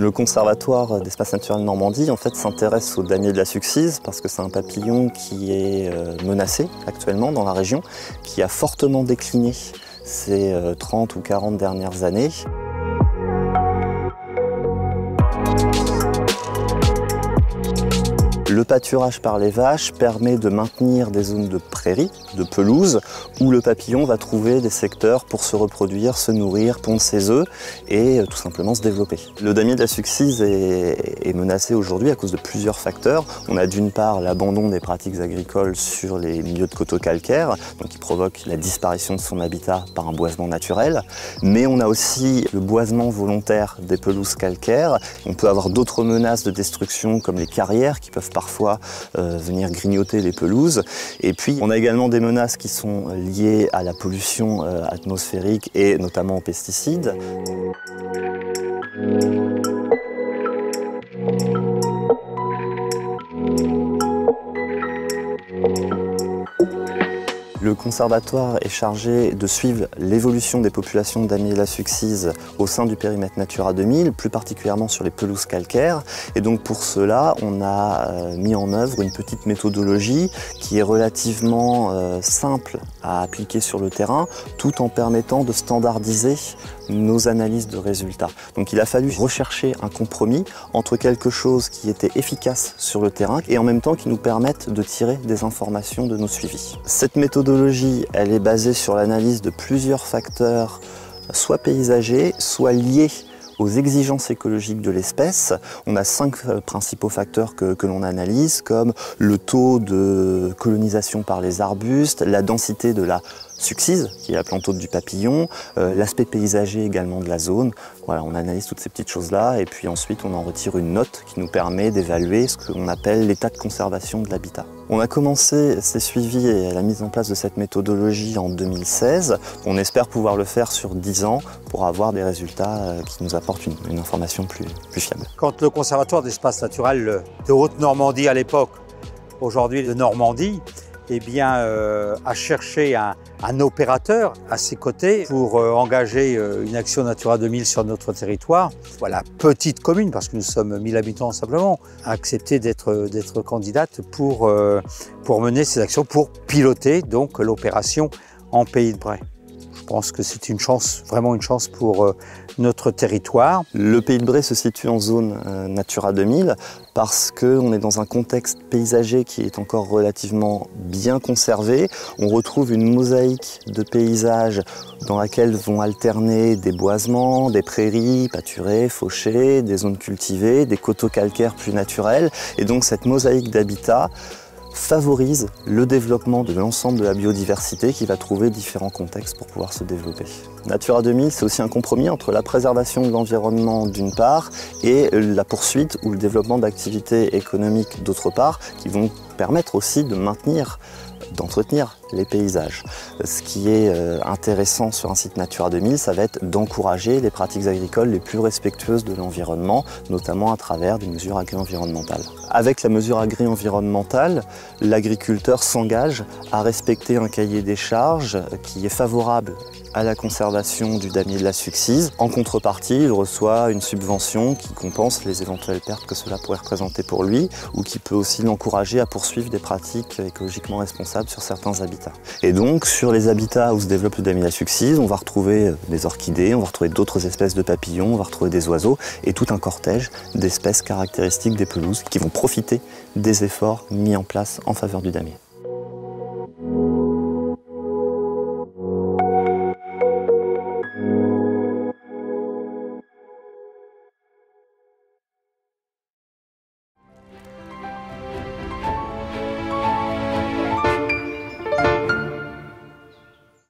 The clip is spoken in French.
Le Conservatoire d'Espaces Naturels Normandie en fait, s'intéresse au damier de la Succise parce que c'est un papillon qui est menacé actuellement dans la région, qui a fortement décliné ces 30 ou 40 dernières années. Le pâturage par les vaches permet de maintenir des zones de prairies, de pelouse, où le papillon va trouver des secteurs pour se reproduire, se nourrir, pondre ses œufs et tout simplement se développer. Le damier de la Succise est menacé aujourd'hui à cause de plusieurs facteurs. On a d'une part l'abandon des pratiques agricoles sur les milieux de coteaux calcaires, donc qui provoque la disparition de son habitat par un boisement naturel. Mais on a aussi le boisement volontaire des pelouses calcaires. On peut avoir d'autres menaces de destruction comme les carrières qui peuvent parfois venir grignoter les pelouses. Et puis on a également des menaces qui sont liées à la pollution atmosphérique et notamment aux pesticides. Le conservatoire est chargé de suivre l'évolution des populations de damier de la Succise au sein du périmètre Natura 2000, plus particulièrement sur les pelouses calcaires. Et donc pour cela, on a mis en œuvre une petite méthodologie qui est relativement simple à appliquer sur le terrain, tout en permettant de standardiser nos analyses de résultats. Donc il a fallu rechercher un compromis entre quelque chose qui était efficace sur le terrain et en même temps qui nous permette de tirer des informations de nos suivis. Cette méthodologie, elle est basée sur l'analyse de plusieurs facteurs, soit paysagers, soit liés aux exigences écologiques de l'espèce. On a 5 principaux facteurs que l'on analyse, comme le taux de colonisation par les arbustes, la densité de la Succise, qui est la plante hôte du papillon, l'aspect paysager également de la zone. Voilà, on analyse toutes ces petites choses-là et puis ensuite on en retire une note qui nous permet d'évaluer ce que l'on appelle l'état de conservation de l'habitat. On a commencé ces suivis et la mise en place de cette méthodologie en 2016. On espère pouvoir le faire sur 10 ans pour avoir des résultats qui nous apportent une information plus fiable. Quand le Conservatoire d'Espaces Naturels de Haute-Normandie à l'époque, aujourd'hui de Normandie, eh bien, a cherché un opérateur à ses côtés pour engager une action Natura 2000 sur notre territoire. Voilà, petite commune, parce que nous sommes 1000 habitants simplement, a accepté d'être candidate pour mener ces actions, pour piloter donc l'opération en Pays de Bray. Je pense que c'est une chance, vraiment une chance pour notre territoire. Le Pays de Bray se situe en zone Natura 2000 parce qu'on est dans un contexte paysager qui est encore relativement bien conservé. On retrouve une mosaïque de paysages dans laquelle vont alterner des boisements, des prairies pâturées, fauchées, des zones cultivées, des coteaux calcaires plus naturels. Et donc cette mosaïque d'habitat favorise le développement de l'ensemble de la biodiversité qui va trouver différents contextes pour pouvoir se développer. Natura 2000, c'est aussi un compromis entre la préservation de l'environnement d'une part et la poursuite ou le développement d'activités économiques d'autre part qui vont permettre aussi de maintenir, d'entretenir les paysages. Ce qui est intéressant sur un site Natura 2000, ça va être d'encourager les pratiques agricoles les plus respectueuses de l'environnement, notamment à travers des mesures agri-environnementales. Avec la mesure agri-environnementale, l'agriculteur s'engage à respecter un cahier des charges qui est favorable à la conservation du damier de la Succise. En contrepartie, il reçoit une subvention qui compense les éventuelles pertes que cela pourrait représenter pour lui ou qui peut aussi l'encourager à poursuivre des pratiques écologiquement responsables sur certains habitats. Et donc, sur les habitats où se développe le damier de la Succise, on va retrouver des orchidées, on va retrouver d'autres espèces de papillons, on va retrouver des oiseaux et tout un cortège d'espèces caractéristiques des pelouses qui vont profiter des efforts mis en place en faveur du damier.